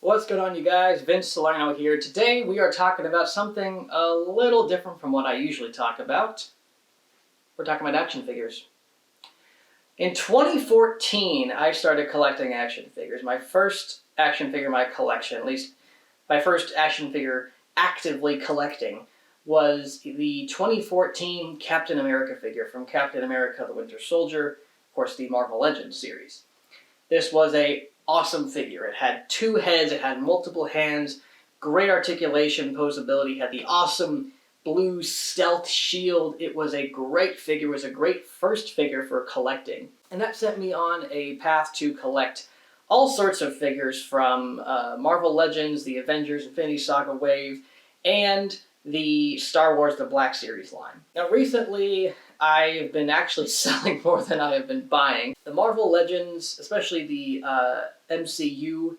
What's going on, you guys? Vince Salerno here. Today we are talking about something a little different from what I usually talk about. We're talking about action figures. In 2014, I started collecting action figures. My first action figure in my collection, at least my first action figure actively collecting, was the 2014 Captain America figure from Captain America the Winter Soldier, of course the Marvel Legends series. This was a awesome figure. It had two heads, it had multiple hands, great articulation, posability, had the awesome blue stealth shield. It was a great figure, it was a great first figure for collecting. And that set me on a path to collect all sorts of figures from Marvel Legends, the Avengers, Infinity Saga Wave, and the Star Wars The Black Series line. Now recently, I've been actually selling more than I have been buying. The Marvel Legends, especially the MCU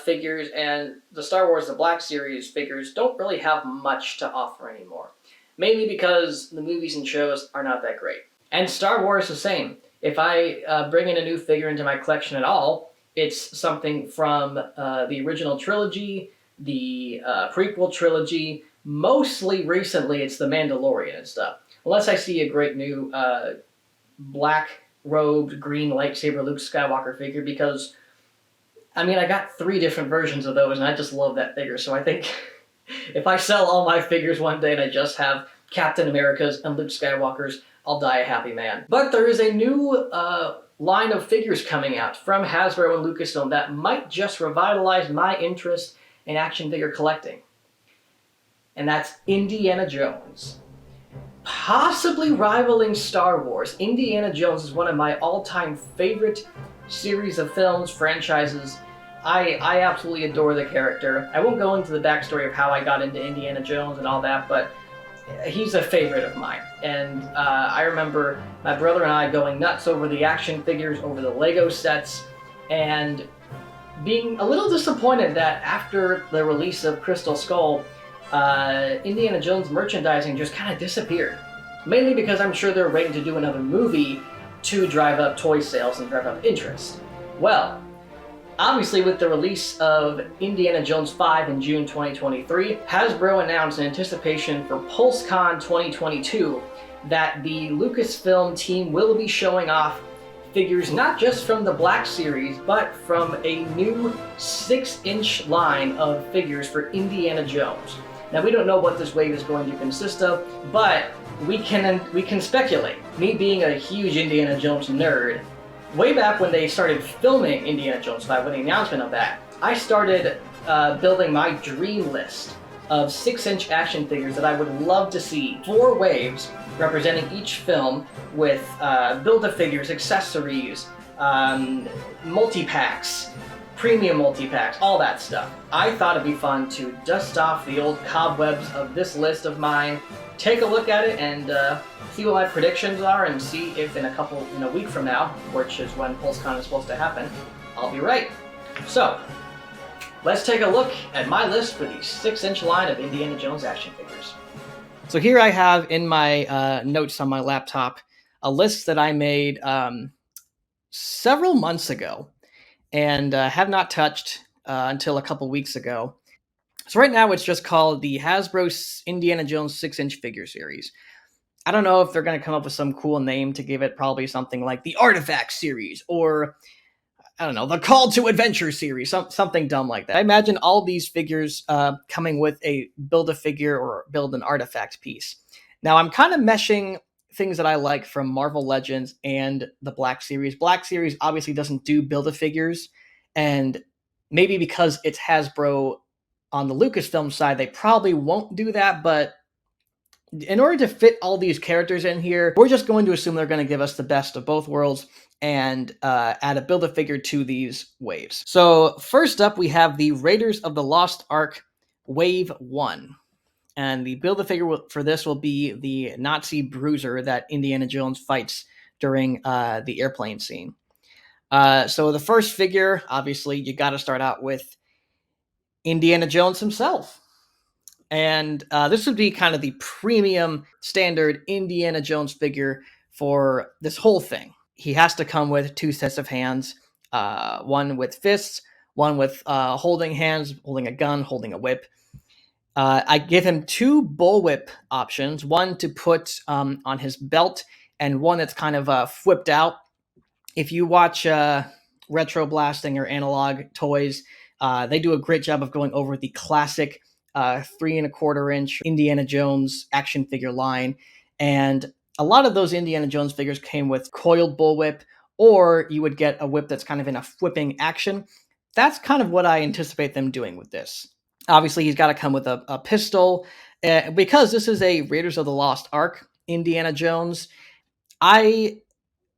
figures, and the Star Wars The Black Series figures don't really have much to offer anymore. Mainly because the movies and shows are not that great. And Star Wars the same. If I bring in a new figure into my collection at all, it's something from the original trilogy, the prequel trilogy. Mostly recently, it's the Mandalorian and stuff. Unless I see a great new black-robed, green lightsaber Luke Skywalker figure, because, I mean, I got 3 different versions of those, and I just love that figure. So I think if I sell all my figures one day and I just have Captain America's and Luke Skywalker's, I'll die a happy man. But there is a new line of figures coming out from Hasbro and Lucasfilm that might just revitalize my interest in action figure collecting. And that's Indiana Jones. Possibly rivaling Star Wars, Indiana Jones is one of my all-time favorite series of films, franchises. I absolutely adore the character. I won't go into the backstory of how I got into Indiana Jones and all that, but he's a favorite of mine. And I remember my brother and I going nuts over the action figures, over the Lego sets, and being a little disappointed that after the release of Crystal Skull, Indiana Jones merchandising just kind of disappeared. Mainly because I'm sure they're waiting to do another movie to drive up toy sales and drive up interest. Well, obviously with the release of Indiana Jones 5 in June 2023, Hasbro announced in anticipation for PulseCon 2022 that the Lucasfilm team will be showing off figures not just from the Black Series, but from a new 6-inch line of figures for Indiana Jones. Now, we don't know what this wave is going to consist of, but we can speculate. Me being a huge Indiana Jones nerd, way back when they started filming Indiana Jones 5, with the announcement of that, I started building my dream list of 6-inch action figures that I would love to see. 4 waves representing each film with build-a-figures, accessories, multi-packs, premium multi-packs, all that stuff. I thought it'd be fun to dust off the old cobwebs of this list of mine, take a look at it, and see what my predictions are, and see if in a week from now, which is when PulseCon is supposed to happen, I'll be right. So, let's take a look at my list for the 6-inch line of Indiana Jones action figures. So here I have in my notes on my laptop a list that I made several months ago and have not touched until a couple weeks ago. So right now it's just called the Hasbro Indiana Jones 6-inch figure series. I don't know if they're going to come up with some cool name to give it, probably something like the Artifact series, or I don't know, the Call to Adventure series, something dumb like that. I imagine all these figures coming with a Build-A-Figure or Build an Artifact piece. Now, I'm kind of meshing things that I like from Marvel Legends and the Black Series. Black Series obviously doesn't do Build-A-Figures, and maybe because it's Hasbro on the Lucasfilm side, they probably won't do that, but in order to fit all these characters in here, we're just going to assume they're going to give us the best of both worlds and add a Build-A-Figure to these waves. So first up, we have the Raiders of the Lost Ark Wave 1. And the Build-A-Figure for this will be the Nazi bruiser that Indiana Jones fights during the airplane scene. So the first figure, obviously, you got to start out with Indiana Jones himself. And this would be kind of the premium standard Indiana Jones figure for this whole thing. He has to come with 2 sets of hands, one with fists, one with holding hands, holding a gun, holding a whip. I give him 2 bullwhip options, one to put on his belt and one that's kind of flipped out. If you watch Retro Blasting or Analog Toys, they do a great job of going over the classic 3.25-inch Indiana Jones action figure line. And a lot of those Indiana Jones figures came with coiled bullwhip, or you would get a whip that's kind of in a flipping action. That's kind of what I anticipate them doing with this. Obviously, he's got to come with a pistol. Because this is a Raiders of the Lost Ark Indiana Jones, I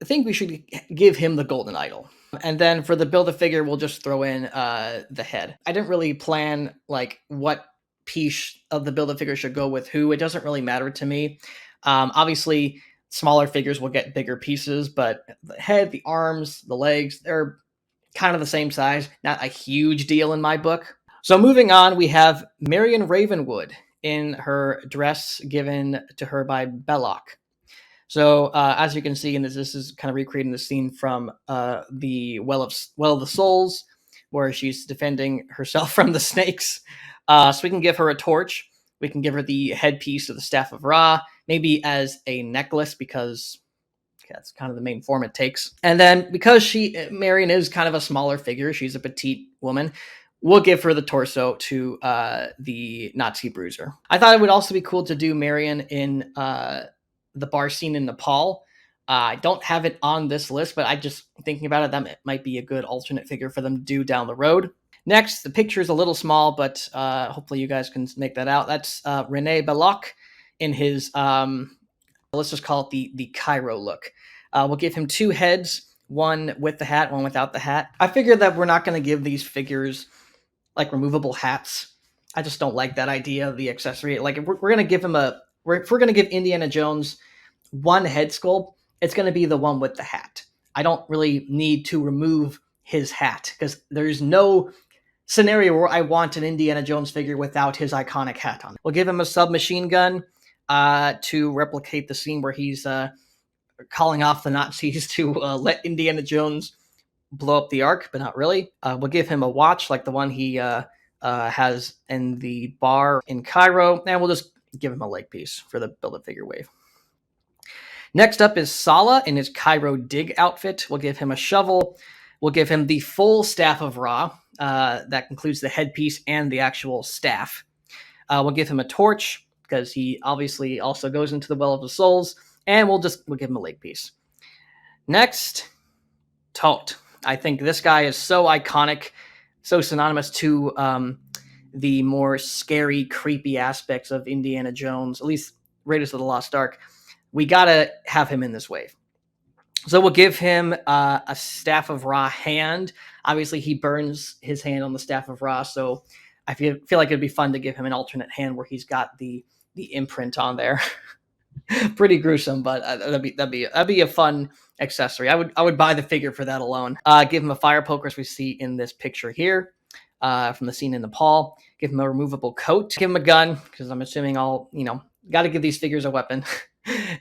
think we should give him the golden idol. And then for the Build-A-Figure, we'll just throw in the head. I didn't really plan like what piece of the Build-A-Figure should go with who. It doesn't really matter to me. Obviously, smaller figures will get bigger pieces, but the head, the arms, the legs, they're kind of the same size. Not a huge deal in my book. So moving on, we have Marion Ravenwood in her dress given to her by Belloc. So as you can see, and this is kind of recreating the scene from the Well of the Souls, where she's defending herself from the snakes. So we can give her a torch. We can give her the headpiece of the Staff of Ra, maybe as a necklace, because that's kind of the main form it takes. And then because Marion is kind of a smaller figure, she's a petite woman, we'll give her the torso to the Nazi bruiser. I thought it would also be cool to do Marion in the bar scene in Nepal. I don't have it on this list, but I just thinking about it, that might be a good alternate figure for them to do down the road. Next, the picture is a little small, but hopefully you guys can make that out. That's Rene Belloc in his, let's just call it the Cairo look. We'll give him 2 heads, one with the hat, one without the hat. I figured that we're not going to give these figures like removable hats. I just don't like that idea of the accessory. Like if we're going to give him if we're going to give Indiana Jones one head sculpt, it's going to be the one with the hat. I don't really need to remove his hat because there's no scenario where I want an Indiana Jones figure without his iconic hat on. We'll give him a submachine gun to replicate the scene where he's calling off the Nazis to let Indiana Jones blow up the Ark, but not really. We'll give him a watch like the one he has in the bar in Cairo, and we'll just give him a leg piece for the Build-A-Figure wave. Next up is Sala in his Cairo dig outfit. We'll give him a shovel. We'll give him the full Staff of Ra. That includes the headpiece and the actual staff. We'll give him a torch because he obviously also goes into the Well of the Souls, and we'll give him a leg piece. Next, Toht. I think this guy is so iconic, so synonymous to the more scary, creepy aspects of Indiana Jones, at least Raiders of the Lost Ark. We gotta have him in this wave. So we'll give him a Staff of Ra hand. Obviously, he burns his hand on the Staff of Ra, so I feel like it'd be fun to give him an alternate hand where he's got the imprint on there. Pretty gruesome, but that'd be a fun accessory. I would buy the figure for that alone. Give him a fire poker, as we see in this picture here from the scene in Nepal. Give him a removable coat. Give him a gun, because I'm assuming got to give these figures a weapon.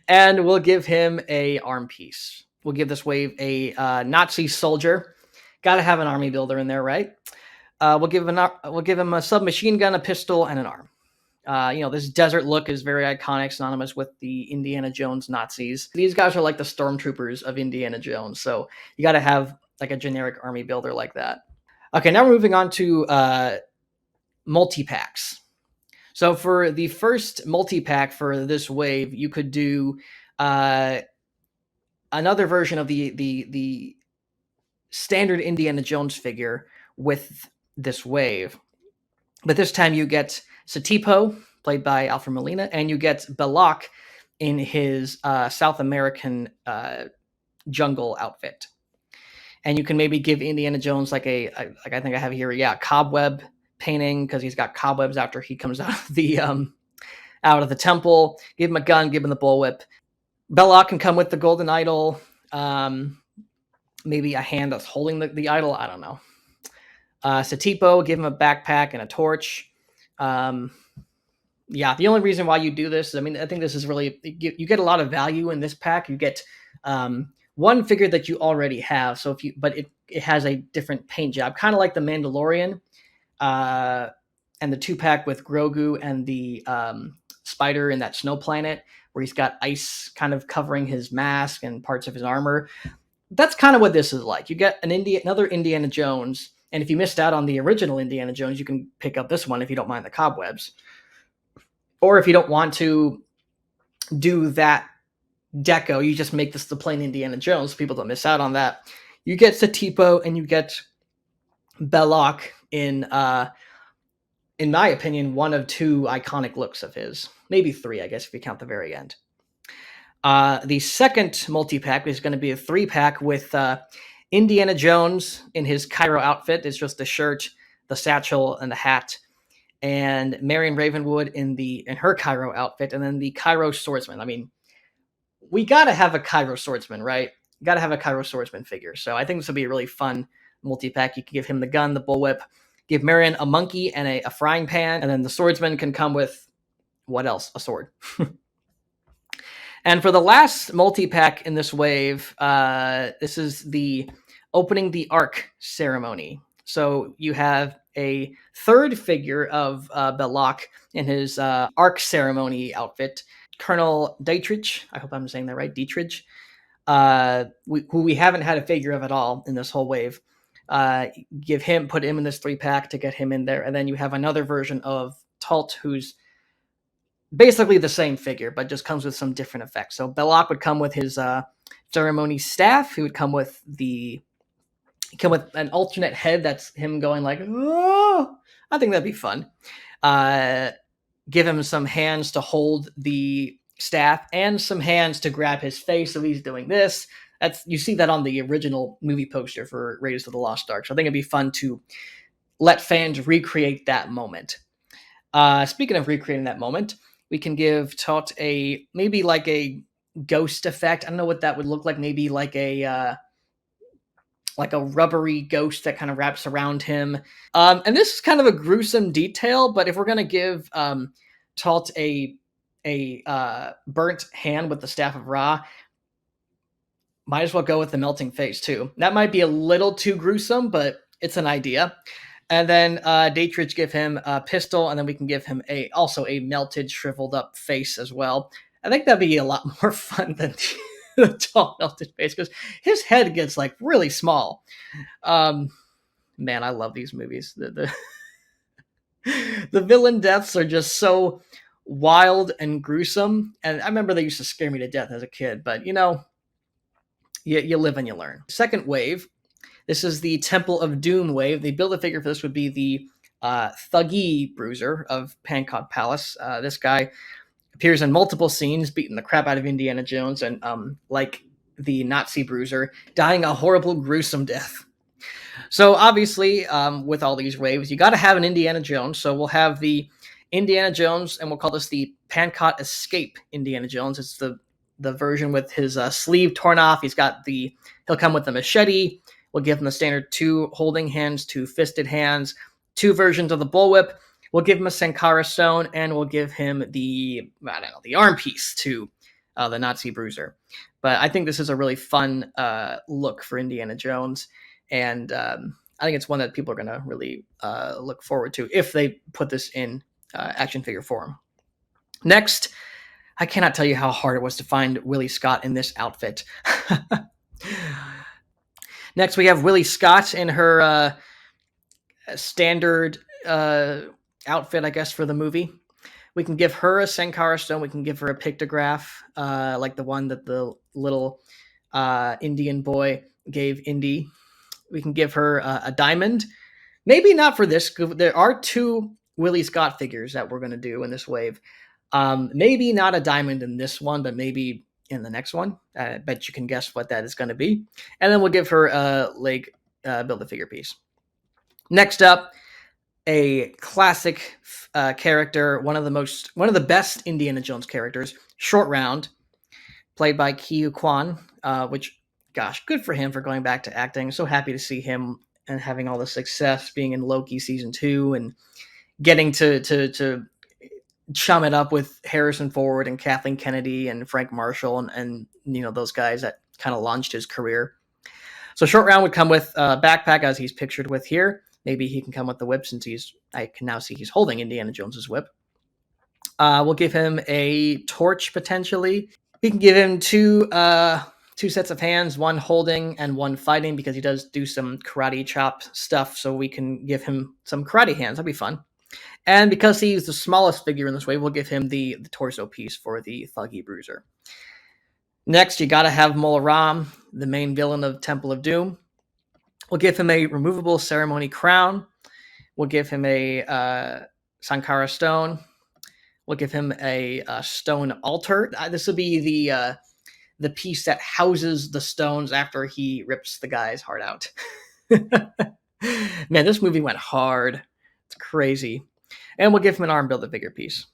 And we'll give him a arm piece. We'll give this wave a Nazi soldier. Got to have an army builder in there, right? We'll give him a submachine gun, a pistol, and an arm. This desert look is very iconic, synonymous with the Indiana Jones Nazis. These guys are like the stormtroopers of Indiana Jones, so you got to have like a generic army builder like that. Okay, now we're moving on to multi-packs. So for the first multi-pack for this wave, you could do another version of the standard Indiana Jones figure with this wave. But this time you get Satipo, played by Alfred Molina, and you get Belloc in his South American jungle outfit. And you can maybe give Indiana Jones like I think I have here, cobweb painting, because he's got cobwebs after he comes out of the temple. Give him a gun, give him the bullwhip. Belloc can come with the golden idol. Maybe a hand that's holding the idol. I don't know. Satipo, give him a backpack and a torch. The only reason why you do this, I think this is really, you get a lot of value in this pack. You get one figure that you already have. So it has a different paint job, kind of like the Mandalorian, and the 2-pack with Grogu and the spider in that snow planet, where he's got ice kind of covering his mask and parts of his armor. That's kind of what this is like. You get another Indiana Jones, and if you missed out on the original Indiana Jones, you can pick up this one if you don't mind the cobwebs. Or if you don't want to do that deco, you just make this the plain Indiana Jones. People don't miss out on that. You get Satipo and you get Belloc in my opinion, one of two iconic looks of his. Maybe three, I guess, if you count the very end. The second multi-pack is going to be a 3-pack with Indiana Jones in his Cairo outfit. It's just the shirt, the satchel, and the hat. And Marion Ravenwood in her Cairo outfit, and then the Cairo swordsman. I mean, we got to have a Cairo swordsman, right? Got to have a Cairo swordsman figure. So I think this will be a really fun multi-pack. You can give him the gun, the bullwhip, give Marion a monkey and a frying pan, and then the swordsman can come with, what else? A sword. And for the last multi-pack in this wave, this is the opening the Ark ceremony. So you have a third figure of Belloc in his Ark ceremony outfit, Colonel Dietrich. I hope I'm saying that right, Dietrich, who we haven't had a figure of at all in this whole wave. Put him in this 3-pack to get him in there. And then you have another version of Talt, who's basically the same figure, but just comes with some different effects. So Belloc would come with his ceremony staff. He would come with an alternate head that's him going like, oh! I think that'd be fun. Give him some hands to hold the staff and some hands to grab his face. So he's doing this. You see that on the original movie poster for Raiders of the Lost Ark. So I think it'd be fun to let fans recreate that moment. Speaking of recreating that moment, we can give Tot maybe like a ghost effect. I don't know what that would look like. Maybe like a rubbery ghost that kind of wraps around him. And this is kind of a gruesome detail, but if we're going to give Tot a burnt hand with the Staff of Ra, might as well go with the melting face too. That might be a little too gruesome, but it's an idea. And then Dietrich, give him a pistol, and then we can give him also a melted, shriveled up face as well. I think that'd be a lot more fun than the tall melted face, because his head gets like really small. Man, I love these movies. The villain deaths are just so wild and gruesome, and I remember they used to scare me to death as a kid. But you live and you learn. Second wave. This is the Temple of Doom wave. The Build-A-Figure for this would be the Thuggee Bruiser of Pancot Palace. This guy appears in multiple scenes, beating the crap out of Indiana Jones, and like the Nazi Bruiser, dying a horrible, gruesome death. So obviously, with all these waves, you got to have an Indiana Jones. So we'll have the Indiana Jones, and we'll call this the Pancot Escape Indiana Jones. It's the version with his sleeve torn off. He'll come with the machete. We'll give him the standard 2 holding hands, 2 fisted hands, 2 versions of the bullwhip. We'll give him a Sankara stone, and we'll give him the arm piece to the Nazi Bruiser. But I think this is a really fun look for Indiana Jones, and I think it's one that people are going to really look forward to if they put this in action figure form. Next, I cannot tell you how hard it was to find Willie Scott in this outfit. Next, we have Willie Scott in her standard outfit, I guess, for the movie. We can give her a Sankara stone. We can give her a pictograph, like the one that the little Indian boy gave Indy. We can give her a diamond. Maybe not for this. There are 2 Willie Scott figures that we're going to do in this wave. Maybe not a diamond in this one, but maybe in the next one. I bet you can guess what that is going to be. And then we'll give her a leg Build-A-Figure piece. Next up, a classic character, one of the best Indiana Jones characters, Short Round, played by Ke Kwan, which, gosh, good for him for going back to acting. So happy to see him and having all the success, being in Loki season 2 and getting to chum it up with Harrison Ford and Kathleen Kennedy and Frank Marshall and those guys that kind of launched his career. So Short Round would come with a backpack as he's pictured with here. Maybe he can come with the whip since I can now see he's holding Indiana Jones's whip. We'll give him a torch potentially. We can give him two sets of hands, one holding and one fighting, because he does do some karate chop stuff. So we can give him some karate hands. That'd be fun. And because he's the smallest figure in this wave, we'll give him the torso piece for the Thuggy Bruiser. Next, you gotta have Mola Ram, the main villain of Temple of Doom. We'll give him a removable ceremony crown. We'll give him a Sankara stone. We'll give him a stone altar. This will be the piece that houses the stones after he rips the guy's heart out. Man, this movie went hard. It's crazy. And we'll give him an arm build-a-figure piece.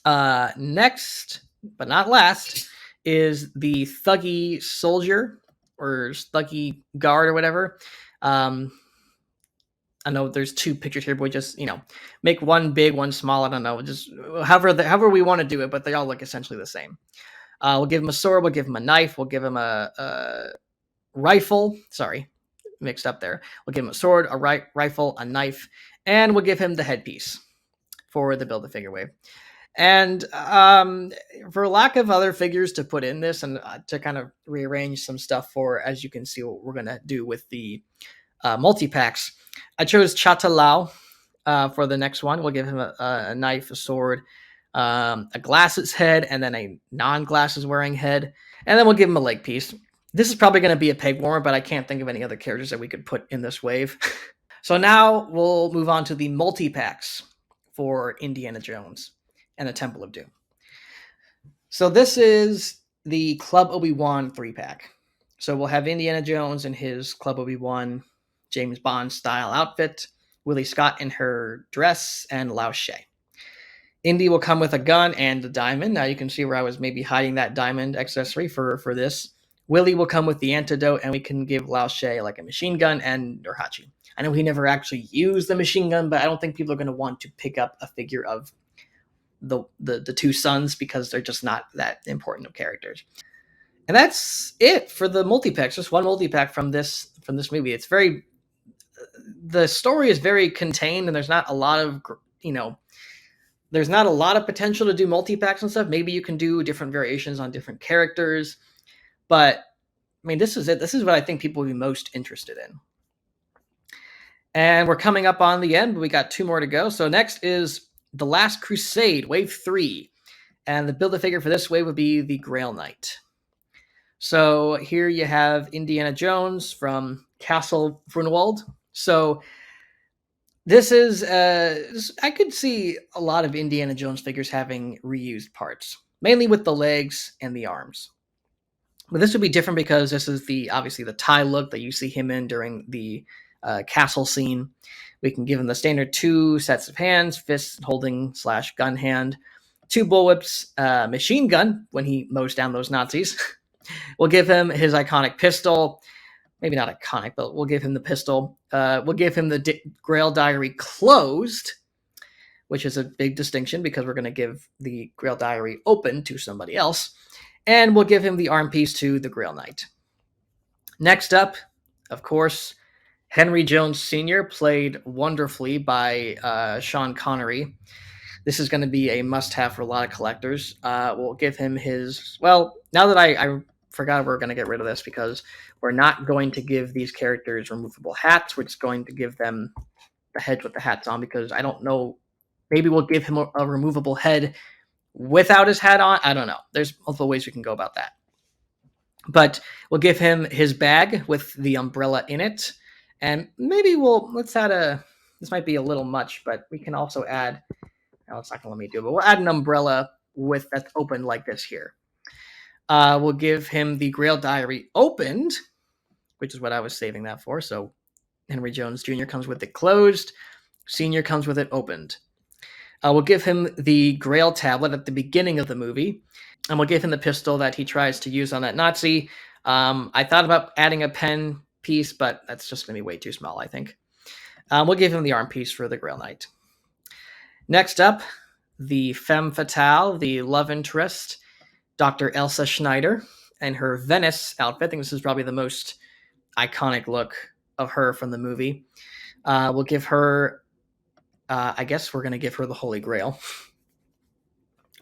Next, but not last, is the Thuggy Soldier, or Thuggy Guard, or whatever. I know there's two pictures here, but we just, make one big, one small. I don't know, just however we want to do it, but they all look essentially the same. We'll give him a sword. We'll give him a knife. We'll give him a rifle. Sorry, mixed up there. We'll give him a sword, a rifle, a knife, and we'll give him the headpiece for the Build-A-Figure wave. And for lack of other figures to put in this and to kind of rearrange some stuff for, as you can see, what we're going to do with the multi-packs, I chose Chatalao for the next one. We'll give him a knife, a sword, a glasses head, and then a non-glasses wearing head. And then we'll give him a leg piece. This is probably going to be a peg warmer, but I can't think of any other characters that we could put in this wave. So now we'll move on to the multi-packs for Indiana Jones and the Temple of Doom. So this is the Club Obi-Wan 3-pack. So we'll have Indiana Jones in his Club Obi-Wan James Bond style outfit, Willie Scott in her dress, and Lao She. Indy will come with a gun and a diamond. Now you can see where I was maybe hiding that diamond accessory for this. Willie will come with the antidote, and we can give Lao She like a machine gun and Nurhachi. I know he never actually used the machine gun, but I don't think people are going to want to pick up a figure of the two sons because they're just not that important of characters. And that's it for the multi-packs. Just one multi-pack from this movie. It's the story is very contained, and there's not a lot of, there's not a lot of potential to do multi-packs and stuff. Maybe you can do different variations on different characters, but I mean, this is it. This is what I think people will be most interested in. And we're coming up on the end, but we got two more to go. So next is The Last Crusade, Wave 3. And the Build-A-Figure for this wave would be the Grail Knight. So here you have Indiana Jones from Castle Grunwald. So this is, I could see a lot of Indiana Jones figures having reused parts, mainly with the legs and the arms. But this would be different because this is obviously the tie look that you see him in during the castle scene. We can give him the standard 2 sets of hands, fist holding / gun hand, 2 bullwhips, machine gun when he mows down those Nazis. We'll give him his iconic pistol. Maybe not iconic, but we'll give him the pistol. We'll give him the Grail Diary closed, which is a big distinction because we're going to give the Grail Diary open to somebody else. And we'll give him the arm piece to the Grail Knight. Next up, of course, Henry Jones Sr., played wonderfully by Sean Connery. This is going to be a must-have for a lot of collectors. We'll give him now that I forgot we're going to get rid of this because we're not going to give these characters removable hats. We're just going to give them the heads with the hats on because I don't know. Maybe we'll give him a removable head without his hat on. I don't know. There's multiple ways we can go about that. But we'll give him his bag with the umbrella in it. And maybe let's add this might be a little much, but we can also add, it's not going to let me do it, but we'll add an umbrella that's open like this here. We'll give him the Grail Diary opened, which is what I was saving that for. So Henry Jones Jr. comes with it closed. Senior comes with it opened. We'll give him the Grail tablet at the beginning of the movie. And we'll give him the pistol that he tries to use on that Nazi. I thought about adding a pen piece, but that's just going to be way too small, I think. We'll give him the arm piece for the Grail Knight. Next up, the femme fatale, the love interest, Dr. Elsa Schneider, and her Venice outfit. I think this is probably the most iconic look of her from the movie. We'll give her, I guess we're going to give her the Holy Grail.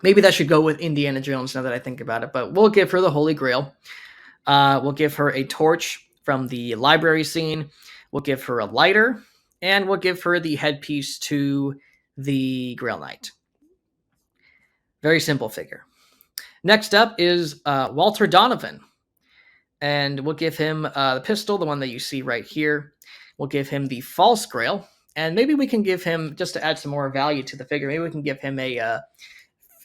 Maybe that should go with Indiana Jones now that I think about it, but we'll give her the Holy Grail. We'll give her a torch from the library scene. We'll give her a lighter, and we'll give her the headpiece to the Grail Knight. Very simple figure. Next up is Walter Donovan, and we'll give him the pistol, the one that you see right here. We'll give him the false Grail, and maybe we can give him, just to add some more value to the figure, maybe we can give him a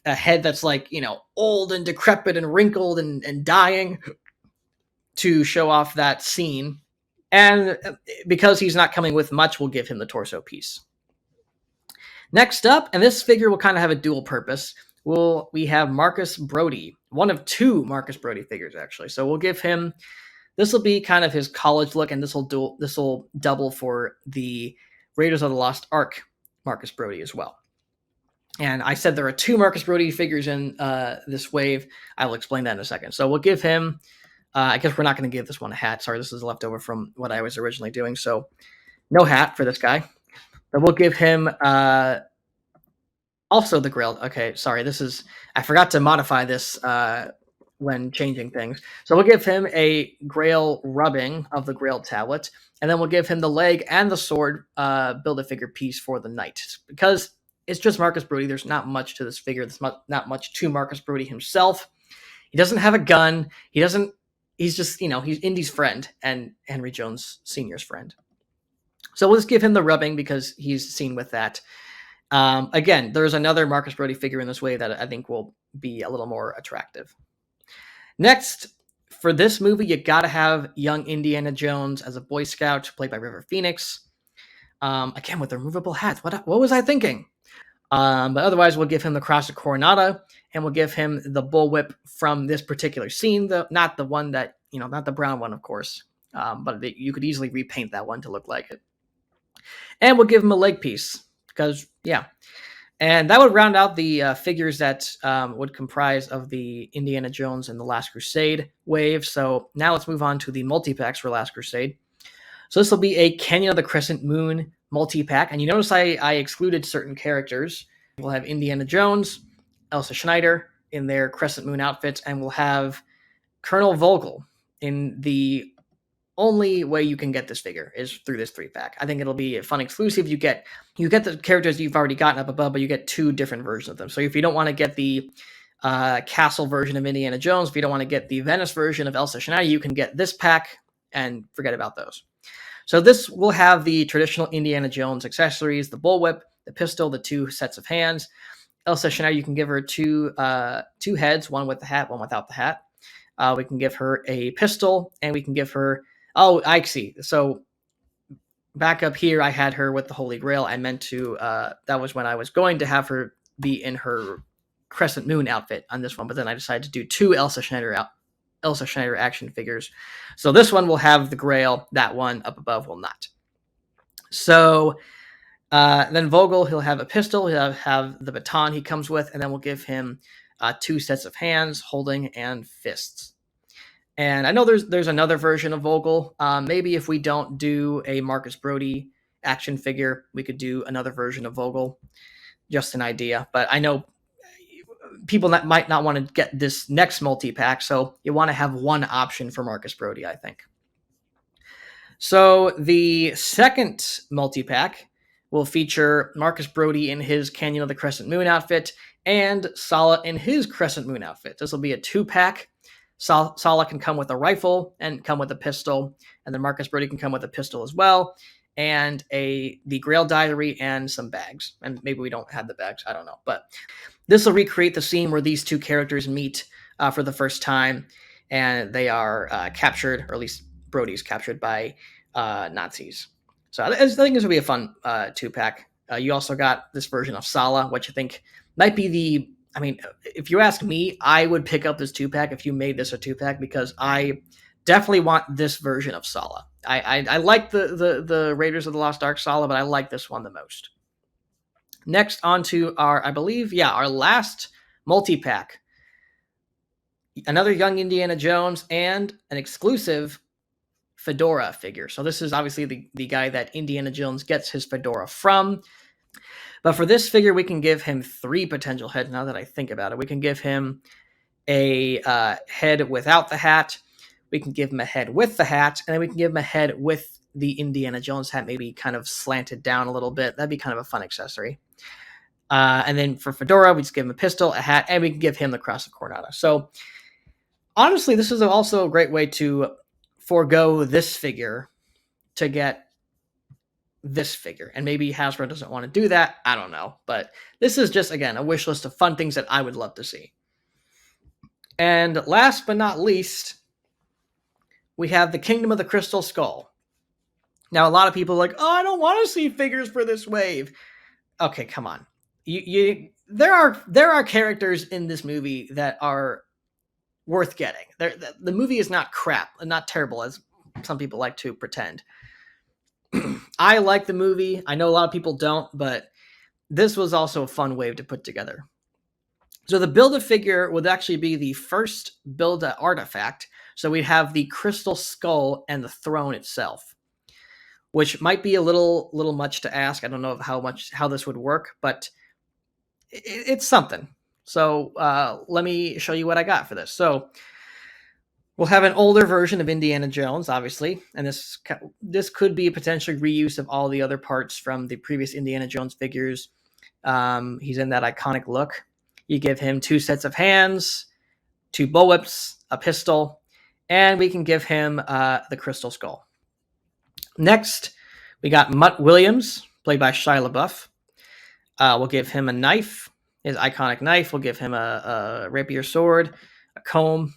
head that's like, old and decrepit and wrinkled and dying to show off that scene. And because he's not coming with much, we'll give him the torso piece. Next up, and this figure will kind of have a dual purpose, we have Marcus Brody, one of two Marcus Brody figures, actually. So we'll give him, this will be kind of his college look, and this will double for the Raiders of the Lost Ark Marcus Brody as well. And I said there are two Marcus Brody figures in this wave. I will explain that in a second. So we'll give him, I guess we're not going to give this one a hat. Sorry, this is left over from what I was originally doing. So no hat for this guy. But we'll give him also the Grail. Okay, sorry, I forgot to modify this when changing things. So we'll give him a Grail rubbing of the Grail tablet, and then we'll give him the leg and the sword Build-A-Figure piece for the knight. Because it's just Marcus Brody, there's not much to this figure. There's not much to Marcus Brody himself. He doesn't have a gun. He's just, he's Indy's friend and Henry Jones Sr.'s friend. So we'll just give him the rubbing because he's seen with that. Again, there's another Marcus Brody figure in this wave that I think will be a little more attractive. Next, for this movie, you got to have young Indiana Jones as a Boy Scout, played by River Phoenix. Again, with the removable hats. What was I thinking? But otherwise, we'll give him the Cross of Coronata, and we'll give him the bullwhip from this particular scene, not the one that, not the brown one, of course, but you could easily repaint that one to look like it. And we'll give him a leg piece, because, yeah. And that would round out the figures that would comprise of the Indiana Jones and the Last Crusade wave. So now let's move on to the multi-packs for Last Crusade. So this will be a Canyon of the Crescent Moon multi-pack. And you notice I excluded certain characters. We'll have Indiana Jones, Elsa Schneider in their Crescent Moon outfits, and we'll have Colonel Vogel in the only way you can get this figure is through this 3-pack. I think it'll be a fun exclusive. You get the characters you've already gotten up above, but you get two different versions of them. So if you don't want to get the castle version of Indiana Jones, if you don't want to get the Venice version of Elsa Schneider, you can get this pack and forget about those. So this will have the traditional Indiana Jones accessories, the bullwhip, the pistol, the 2 sets of hands. Elsa Schneider, you can give her two heads, one with the hat, one without the hat. We can give her a pistol, and we can give her... Oh, I see. So back up here, I had her with the Holy Grail. I meant to... that was when I was going to have her be in her Crescent Moon outfit on this one, but then I decided to do 2 Elsa Schneider action figures. So this one will have the Grail, that one up above will not. So then Vogel, he'll have a pistol, he'll have the baton he comes with, and then we'll give him 2 sets of hands, holding, and fists. And I know there's another version of Vogel. Maybe if we don't do a Marcus Brody action figure, we could do another version of Vogel. Just an idea. But I know people that might not want to get this next multi-pack, so you want to have one option for Marcus Brody, I think. So the second multi-pack will feature Marcus Brody in his Canyon of the Crescent Moon outfit and Sala in his Crescent Moon outfit. This will be a 2-pack. Sala can come with a rifle and come with a pistol, and then Marcus Brody can come with a pistol as well, and the Grail Diary and some bags. And maybe we don't have the bags, I don't know. But this will recreate the scene where these 2 characters meet for the first time, and they are captured, or at least Brody's captured by Nazis. So I think this will be a fun 2-pack. You also got this version of Sala, which I think might be if you ask me, I would pick up this 2-pack if you made this a 2-pack, because I definitely want this version of Sala. I like the Raiders of the Lost Ark Sala, but I like this one the most. Next, on to our last multi-pack. Another young Indiana Jones and an exclusive fedora figure. So this is obviously the guy that Indiana Jones gets his fedora from. But for this figure, we can give him 3 potential heads now that I think about it. We can give him a head without the hat. We can give him a head with the hat. And then we can give him a head with the Indiana Jones hat, maybe kind of slanted down a little bit. That'd be kind of a fun accessory. And then for fedora, we just give him a pistol, a hat, and we can give him the Cross of Coronado. So honestly, this is also a great way to forego this figure to get this figure. And maybe Hasbro doesn't want to do that. I don't know. But this is just, again, a wish list of fun things that I would love to see. And last but not least, we have the Kingdom of the Crystal Skull. Now, a lot of people are like, oh, I don't want to see figures for this wave. Okay, come on. There are characters in this movie that are worth getting. The movie is not crap, not terrible as some people like to pretend. I like the movie. I know a lot of people don't, but this was also a fun wave to put together. So the Build-A-Figure would actually be the first Build-A-Artifact. So we'd have the Crystal Skull and the throne itself, which might be a little much to ask. I don't know how this would work, but it's something. So let me show you what I got for this. So we'll have an older version of Indiana Jones, obviously, and this could be a potential reuse of all the other parts from the previous Indiana Jones figures. He's in that iconic look. You give him 2 sets of hands, 2 bullwhips, a pistol, and we can give him the Crystal Skull. Next, we got Mutt Williams, played by Shia LaBeouf. We'll give him a knife, his iconic knife. We'll give him a rapier sword, a comb,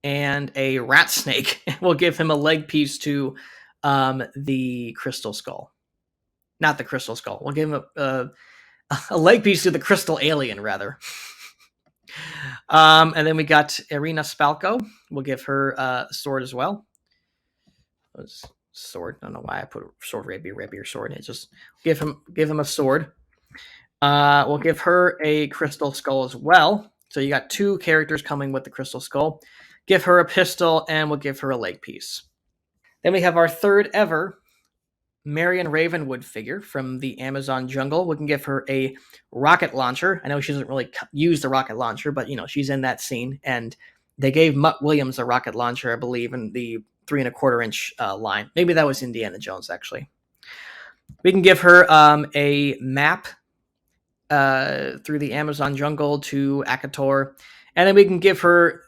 and a rat snake. We'll give him a leg piece to the Crystal Skull. Not the Crystal Skull. We'll give him a leg piece to the Crystal Alien, rather. And then we got Irina Spalko. We'll give her a sword as well. Sword. I don't know why I put sword, rapier sword. It just give him a sword. We'll give her a Crystal Skull as well. So you got 2 characters coming with the Crystal Skull. Give her a pistol, and we'll give her a leg piece. Then we have our third ever Marion Ravenwood figure from the Amazon jungle. We can give her a rocket launcher. I know she doesn't really use the rocket launcher, but she's in that scene. And they gave Mutt Williams a rocket launcher, I believe, in the 3¼ inch line. Maybe that was Indiana Jones, actually. We can give her a map through the Amazon jungle to Akator. And then we can give her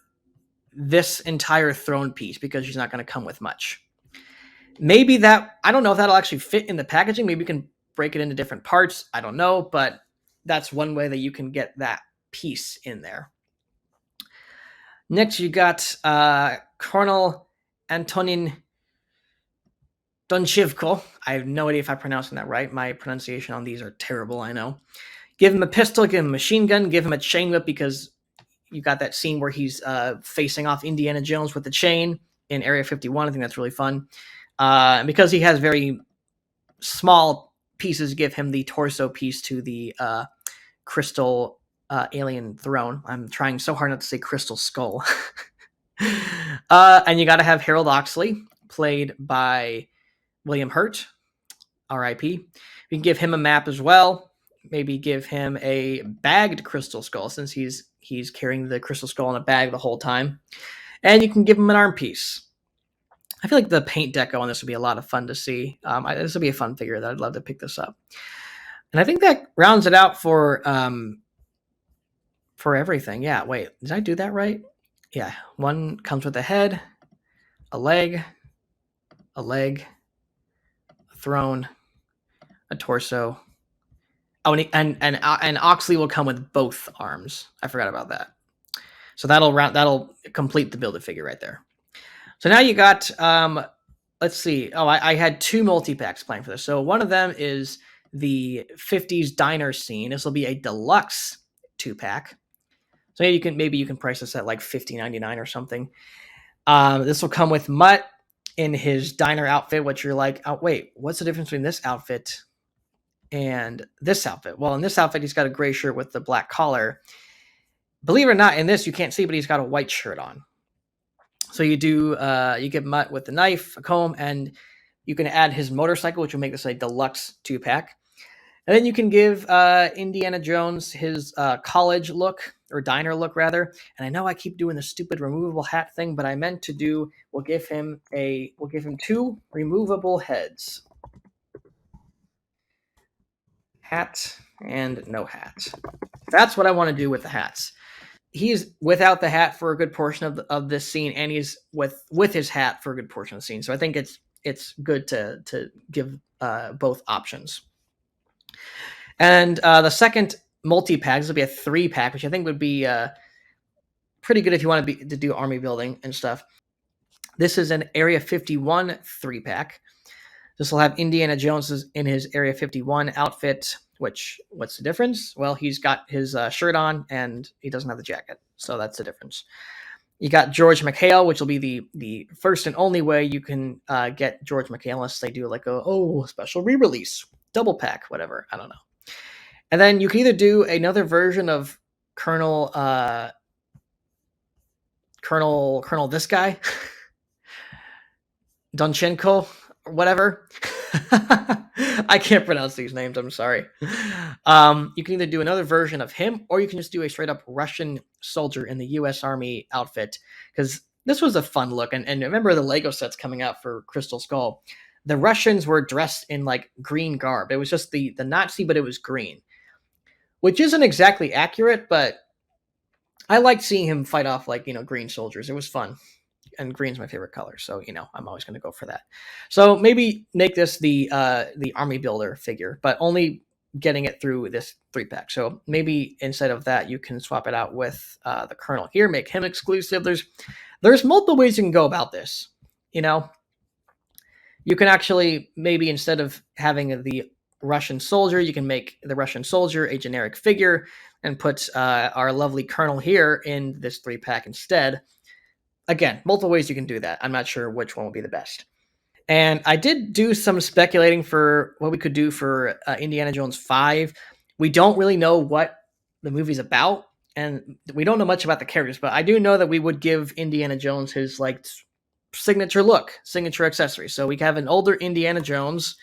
this entire throne piece because she's not going to come with much. Maybe I don't know if that'll actually fit in the packaging. Maybe we can break it into different parts. I don't know, but that's one way that you can get that piece in there. Next, you got Colonel Antonin Donchivko. I have no idea if I'm pronouncing that right. My pronunciation on these are terrible, I know. Give him a pistol, give him a machine gun, give him a chain whip because you got that scene where he's facing off Indiana Jones with the chain in Area 51. I think that's really fun. And because he has very small pieces, give him the torso piece to the Crystal Alien throne. I'm trying so hard not to say Crystal Skull. And you got to have Harold Oxley, played by William Hurt, R.I.P. We can give him a map as well. Maybe give him a bagged Crystal Skull since he's carrying the Crystal Skull in a bag the whole time. And you can give him an arm piece. I feel like the paint deco on this would be a lot of fun to see. This would be a fun figure that I'd love to pick this up. And I think that rounds it out for everything. Yeah, wait, did I do that right? Yeah, one comes with a head, a leg, a throne, a torso. Oh, and Oxley will come with both arms. I forgot about that. So that'll complete the Build-A-Figure right there. So now you got, let's see. Oh, I had 2 multi-packs planned for this. So one of them is the 50s diner scene. This will be a deluxe 2-pack. So maybe you can price this at like $50.99 or something. This will come with Mutt in his diner outfit, which you're like, oh, wait, what's the difference between this outfit and this outfit? Well, in this outfit, he's got a gray shirt with the black collar. Believe it or not, in this, you can't see, but he's got a white shirt on. So you do you get Mutt with the knife, a comb, and you can add his motorcycle, which will make this a deluxe 2-pack. And then you can give Indiana Jones his college look, or diner look rather. And I know I keep doing the stupid removable hat thing, but I meant to do we'll give him 2 removable heads. Hat and no hat. That's what I want to do with the hats. He's without the hat for a good portion of this scene, and he's with his hat for a good portion of the scene. So I think it's good to give both options. And the second multi-pack, this will be a 3-pack, which I think would be pretty good if you want to do army building and stuff. This is an Area 51 3-pack. This will have Indiana Jones in his Area 51 outfit. What's the difference? Well, he's got his shirt on and he doesn't have the jacket, so that's the difference. You got George McHale, which will be the first and only way you can get George McHale, unless they do like a special re-release, double pack, whatever. I don't know. And then you can either do another version of Colonel this guy, Donchenko, or whatever. I can't pronounce these names. I'm sorry. You can either do another version of him, or you can just do a straight up Russian soldier in the U.S. Army outfit, because this was a fun look. And remember the Lego sets coming out for Crystal Skull. The Russians were dressed in like green garb. It was just the Nazi, but it was green, which isn't exactly accurate, but I liked seeing him fight off like, green soldiers. It was fun. And green's my favorite color, so I'm always going to go for that. So maybe make this the army builder figure, but only getting it through this 3-pack. So maybe instead of that, you can swap it out with the Colonel here, make him exclusive. There's multiple ways you can go about this. You can actually, maybe instead of having the Russian soldier, you can make the Russian soldier a generic figure and put our lovely Colonel here in this 3-pack instead. Again, multiple ways you can do that. I'm not sure which one will be the best. And I did do some speculating for what we could do for Indiana Jones 5. We don't really know what the movie's about, and we don't know much about the characters, but I do know that we would give Indiana Jones his like signature look, signature accessory. So we have an older Indiana Jones.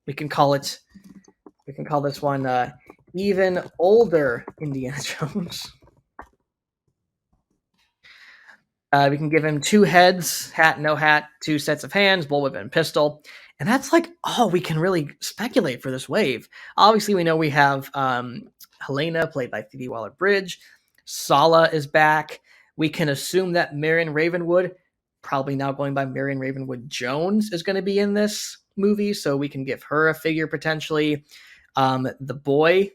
We can call this one even older Indiana Jones. We can give him 2 heads, hat, no hat, 2 sets of hands, bullwhip, and pistol. And that's like all we can really speculate for this wave. Obviously, we know we have Helena, played by Phoebe Waller-Bridge. Sala is back. We can assume that Marion Ravenwood, probably now going by Marion Ravenwood Jones, is going to be in this movie, so we can give her a figure potentially. The boy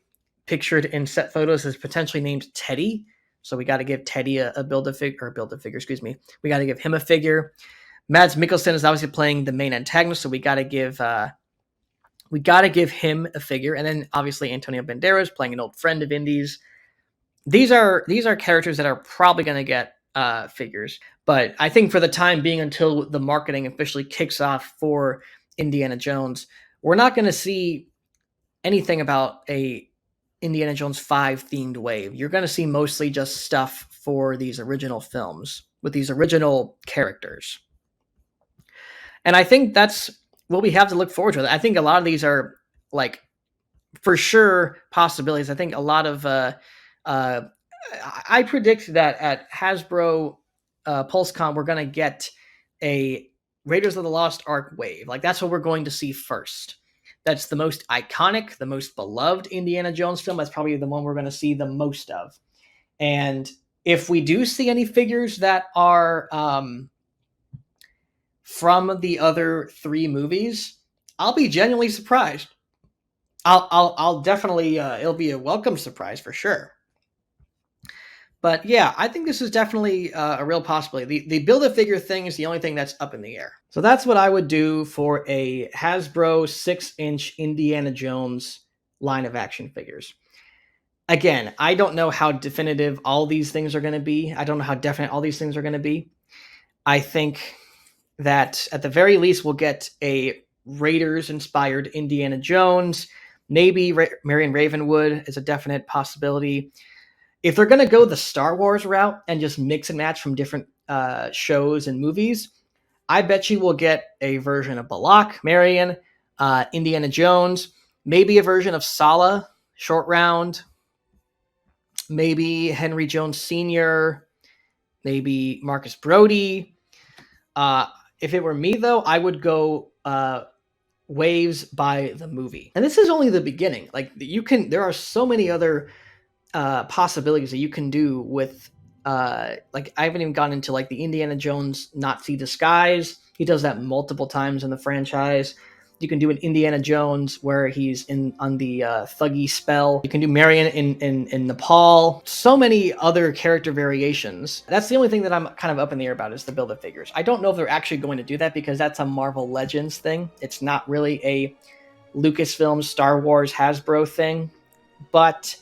pictured in set photos is potentially named Teddy. So we got to give Teddy a Build-A-Figure, excuse me. We got to give him a figure. Mads Mikkelsen is obviously playing the main antagonist, so we got to give him a figure. And then obviously Antonio Banderas playing an old friend of Indy's. These are characters that are probably going to get figures. But I think for the time being, until the marketing officially kicks off for Indiana Jones, we're not going to see anything about a Indiana Jones 5 themed wave. You're going to see mostly just stuff for these original films with these original characters. And I think that's what we have to look forward to. I think a lot of these are like for sure possibilities. I think a lot of I predict that at Hasbro PulseCon we're going to get a Raiders of the Lost Ark wave. Like that's what we're going to see first. That's the most iconic, the most beloved Indiana Jones film. That's probably the one we're going to see the most of. And if we do see any figures that are from the other 3 movies, I'll be genuinely surprised. I'll definitely, it'll be a welcome surprise for sure. But yeah, I think this is definitely a real possibility. The Build-A-Figure thing is the only thing that's up in the air. So that's what I would do for a Hasbro 6-inch Indiana Jones line of action figures. Again, I don't know how definitive all these things are going to be. I don't know how definite all these things are going to be. I think that at the very least we'll get a Raiders-inspired Indiana Jones. Maybe Marion Ravenwood is a definite possibility. If they're going to go the Star Wars route and just mix and match from different shows and movies, I bet you will get a version of Balak, Marion, Indiana Jones, maybe a version of Sala, Short Round, maybe Henry Jones Sr., maybe Marcus Brody. If it were me, though, I would go Waves by the movie. And this is only the beginning. Like, there are so many other possibilities that you can do with, like, I haven't even gone into like the Indiana Jones Nazi disguise. He does that multiple times in the franchise. You can do an Indiana Jones where he's on the thuggy spell. You can do Marion in Nepal. So many other character variations. That's the only thing that I'm kind of up in the air about is the Build-A-Figures. I don't know if they're actually going to do that because that's a Marvel Legends thing. It's not really a Lucasfilm, Star Wars, Hasbro thing. But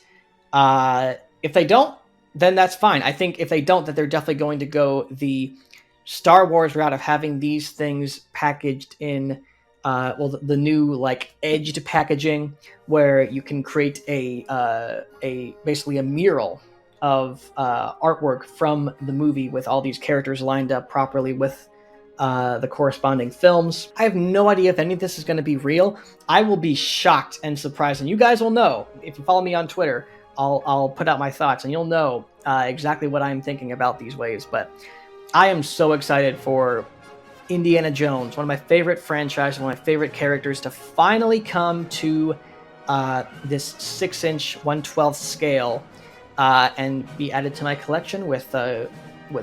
if they don't, then that's fine. I think if they don't, that they're definitely going to go the Star Wars route of having these things packaged in the new like edged packaging where you can create basically a mural of artwork from the movie with all these characters lined up properly with the corresponding films. I have no idea if any of this is going to be real. I will be shocked and surprised, and you guys will know if you follow me on Twitter. I'll put out my thoughts, and you'll know exactly what I'm thinking about these waves. But I am so excited for Indiana Jones, one of my favorite franchises, one of my favorite characters, to finally come to this 6-inch 1/12 scale and be added to my collection with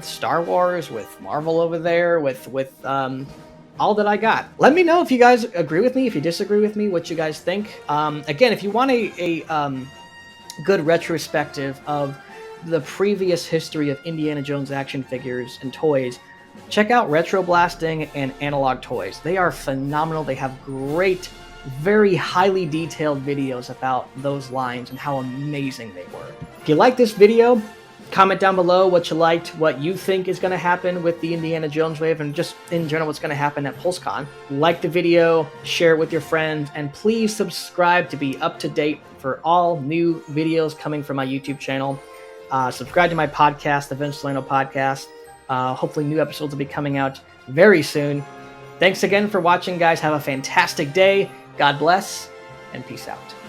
Star Wars, with Marvel over there, with all that I got. Let me know if you guys agree with me, if you disagree with me, what you guys think. Again, if you want a good retrospective of the previous history of Indiana Jones action figures and toys, check out Retro Blasting and Analog Toys. They are phenomenal. They have great, very highly detailed videos about those lines and how amazing they were. If you like this video, comment down below what you liked, what you think is going to happen with the Indiana Jones wave, and just in general what's going to happen at PulseCon. Like the video, share it with your friends, and please subscribe to be up to date for all new videos coming from my YouTube channel. Subscribe to my podcast, the Vince Solano Podcast. Hopefully new episodes will be coming out very soon. Thanks again for watching, guys. Have a fantastic day. God bless, and peace out.